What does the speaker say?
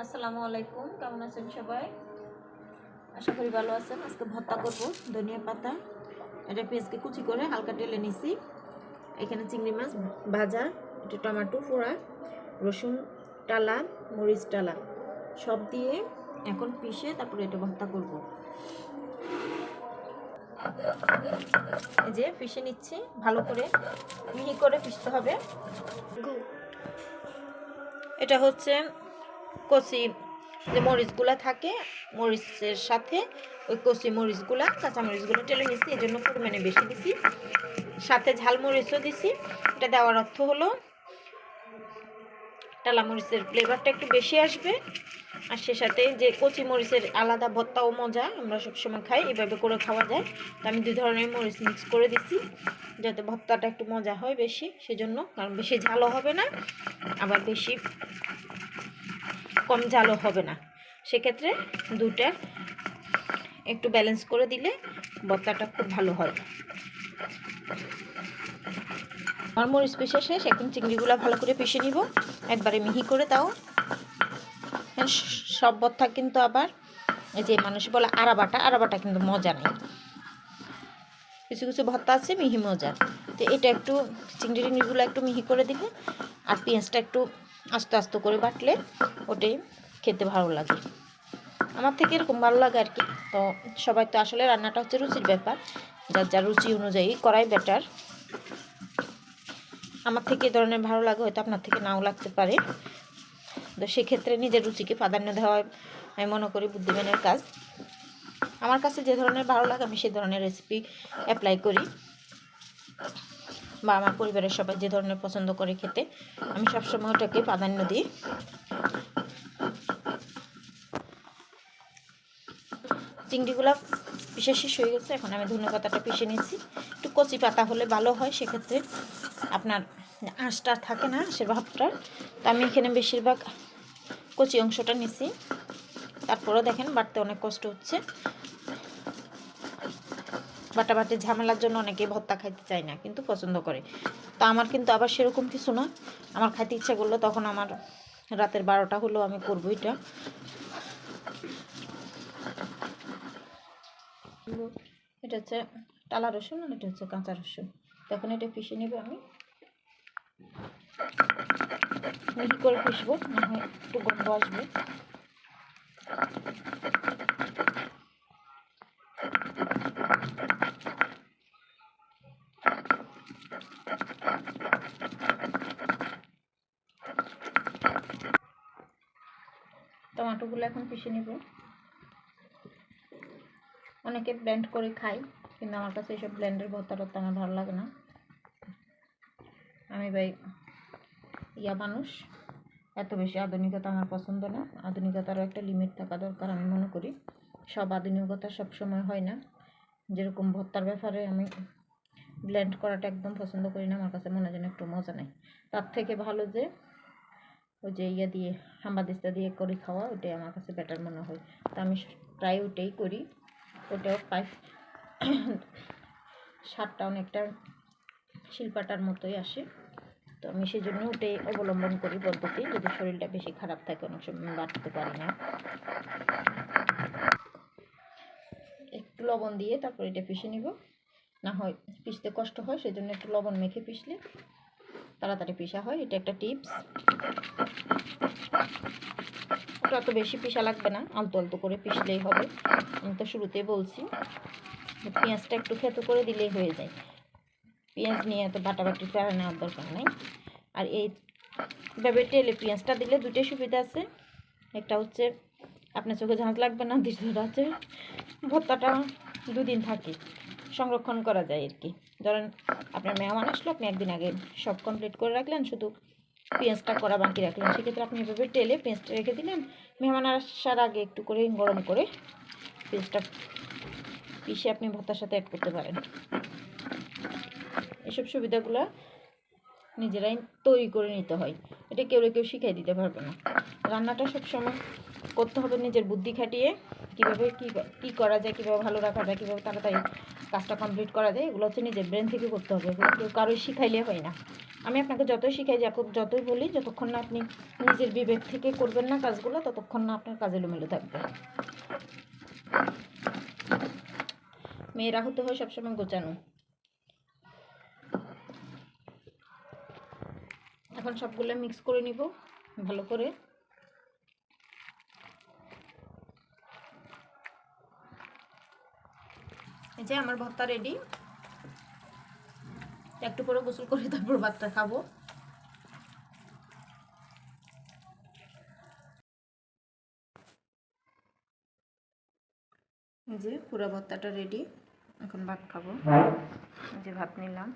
আসসালামু আলাইকুম, কেমন আছেন সবাই? আশা করি ভালো আছেন। আজকে ভর্তা করব ধনিয়া পাতা। এটা পেঁয়াজকে কুচি করে হালকা টেলে নিছি। এখানে চিংড়ি মাছ ভাজা, একটু টমেটো ফোড়া, রসুন টালা, মরিচ টালা সব দিয়ে এখন পিষে তারপরে এটা ভর্তা করব। এই যে পিষে নিচ্ছি, ভালো করে মিহি করে পিষতে হবে। এটা হচ্ছে কচি যে মরিচগুলা থাকে, মরিচের সাথে ওই কচি মরিচগুলা কাঁচা মরিচগুলো টেলে নিচ্ছি, এই জন্য পরিমাণে বেশি দিছি। সাথে ঝাল মরিচও দিছি। এটা দেওয়ার অর্থ হলো টালা মরিচের ফ্লেভারটা একটু বেশি আসবে, আর সে সাথে যে কচি মরিচের আলাদা ভর্তাও মজা, আমরা সবসময় খাই, এভাবে করে খাওয়া যায়। তো আমি দুই ধরনের মরিচ মিক্স করে দিছি যাতে ভর্তাটা একটু মজা হয় বেশি, সেজন্য। কারণ বেশি ঝালও হবে না, আবার বেশি কম ঝালও হবে না, সেক্ষেত্রে দুটা একটু ব্যালেন্স করে দিলে ভর্তাটা খুব ভালো হয়। আমার মরিচ পিষে শেষ, এখন চিংড়িগুলো ভালো করে পিষে নিব একবারে মিহি করে। তাও সব ভর্তা কিন্তু আবার এই যে মানুষ বলে আড়াবাটা, আড়াবাটা কিন্তু মজা নেই। কিছু কিছু ভর্তা আছে মিহি মজা। তো এটা একটু চিংড়িগুলো একটু মিহি করে দিলে আর পেঁয়াজটা একটু আস্তে আস্তে করে বাটলে ওটাই খেতে ভালো লাগে। আমার থেকে এরকম ভালো লাগে আর কি। তো সবাই তো আসলে রান্নাটা হচ্ছে রুচির ব্যাপার, যার যার রুচি অনুযায়ী করাই বেটার। আমার থেকে এই ধরনের ভালো লাগে, হয়তো আপনার থেকে নাও লাগতে পারে। তো সেক্ষেত্রে নিজের রুচিকে প্রাধান্য দেওয়া আমি মনে করি বুদ্ধিমানের কাজ। আমার কাছে যে ধরনের ভালো লাগে আমি সেই ধরনের রেসিপি অ্যাপ্লাই করি, বা আমার পরিবারের সবাই যে ধরনের পছন্দ করে খেতে আমি সবসময় ওটাকে প্রাধান্য দিই। চিংড়িগুলো পিষে শেষ হয়ে গেছে, এখন আমি ধনে পাতাটা পিষে নিচ্ছি। একটু কচি পাতা হলে ভালো হয়, সেক্ষেত্রে আপনার আঁশটা থাকে না সে ভাবটা। তো আমি এখানে বেশিরভাগ কচি অংশটা নিছি। তারপরেও দেখেন বাটতে অনেক কষ্ট হচ্ছে। বাটাবাটির ঝামেলার জন্য অনেকেই ভর্তা খাইতে চায় না, কিন্তু পছন্দ করে। তো আমার কিন্তু আবার সেরকম কিছু না, আমার খাইতে ইচ্ছা করলো তখন আমার রাতের 12টা হলো আমি করবো এটা। এটা হচ্ছে টালা রসুন আর এটা হচ্ছে কাঁচা রসুন। তখন এটা পিষে নেব, আমি মিহি করে পিষবো, না হয় একটু গন্ধ আসবে। টমেটোগুলো এখন পিষে নেব। অনেকে ব্লেন্ড করে খাই, কিন্তু আমার কাছে এইসব ব্লেন্ডের ভর্তা টর্তা আমার ভালো লাগে না। আমি ভাই মানুষ, এত বেশি আধুনিকতা আমার পছন্দ না। আধুনিকতারও একটা লিমিট থাকা দরকার আমি মনে করি। সব আধুনিকতা সব সময় হয় না। যেরকম ভর্তার ব্যাপারে আমি ব্লেন্ড করাটা একদম পছন্দ করি না, আমার কাছে মনে হয় যেন একটু মজা নেই। তার থেকে ভালো যে ওই যে দিয়ে হাম্বাদিস্তা দিয়ে করে খাওয়া, ওইটাই আমার কাছে বেটার মনে হয়। তো আমি প্রায় ওইটাই করি। ওটাও পাই, স্বাদটা অনেকটা শিলপাটার মতোই আসে। তো আমি সেই জন্য ওটাই অবলম্বন করি পদ্ধতি, যদি শরীরটা বেশি খারাপ থাকে অনেক সময় বাড়তে পারি না। একটু লবণ দিয়ে তারপর এটা পিষে নিব, না হয় পিষতে কষ্ট হয়, সেই জন্য একটু লবণ মেখে পিষলে তাড়াতাড়ি পিষা হয়। এটা একটা টিপস। ওটা অত বেশি পিষা লাগবে না, আলতো আলতো করে পিষলেই হবে। আমি তো শুরুতেই বলছি, পেঁয়াজটা একটু খেতো করে দিলেই হয়ে যায়। পেঁয়াজ নিয়ে এত বাটাবাটি প্যারা নেওয়ার দরকার নেই। আর এইভাবে টেলে পেঁয়াজটা দিলে দুটোই সুবিধা আছে। একটা হচ্ছে আপনার চোখে ঝাঁজ লাগবে না, দ্বিতীয়টা হচ্ছে ভর্তাটা দুদিন থাকে, সংরক্ষণ করা যায় আর কি। ধরেন আপনার মেহমান আসলো, আপনি একদিন আগে সব কমপ্লিট করে রাখলেন, শুধু পেঁয়াজটা করা বাকি রাখলেন। সেক্ষেত্রে আপনি এভাবে টেলে পেঁয়াজটা রেখে দিলেন, মেহমান আসার আগে একটু করে গরম করে পেঁয়াজটা পিষে আপনি ভর্তার সাথে অ্যাড করতে পারেন। এসব সুবিধাগুলো নিজেরাই তৈরি করে নিতে হয়, এটা কেউ শিখিয়ে দিতে পারবে না। রান্নাটা সবসময় করতে হবে নিজের বুদ্ধি খাটিয়ে, কীভাবে কী করা যায়, কীভাবে ভালো রাখা যায়, কীভাবে তাড়াতাড়ি কাজটা কমপ্লিট করা যায়, এগুলো হচ্ছে নিজের ব্রেন থেকে করতে হবে। এগুলো কেউ কারোই শিখাইলে হয় না। আমি আপনাকে যতই শিখাই, যতই বলি, যতক্ষণ না আপনি নিজের বিবেক থেকে করবেন না কাজগুলো, ততক্ষণ না আপনার কাজ এলোমেলো থাকবে। মেয়েরা হতে হয় সবসময় গোছানো। এখন সবগুলো মিক্স করে নিব ভালো করে। এই যে আমার ভর্তা রেডি। একটু পরে গোসল করে তারপর ভাতটা খাবো। এই যে পুরো ভর্তাটা রেডি, এখন ভাত খাবো। এই যে ভাত নিলাম।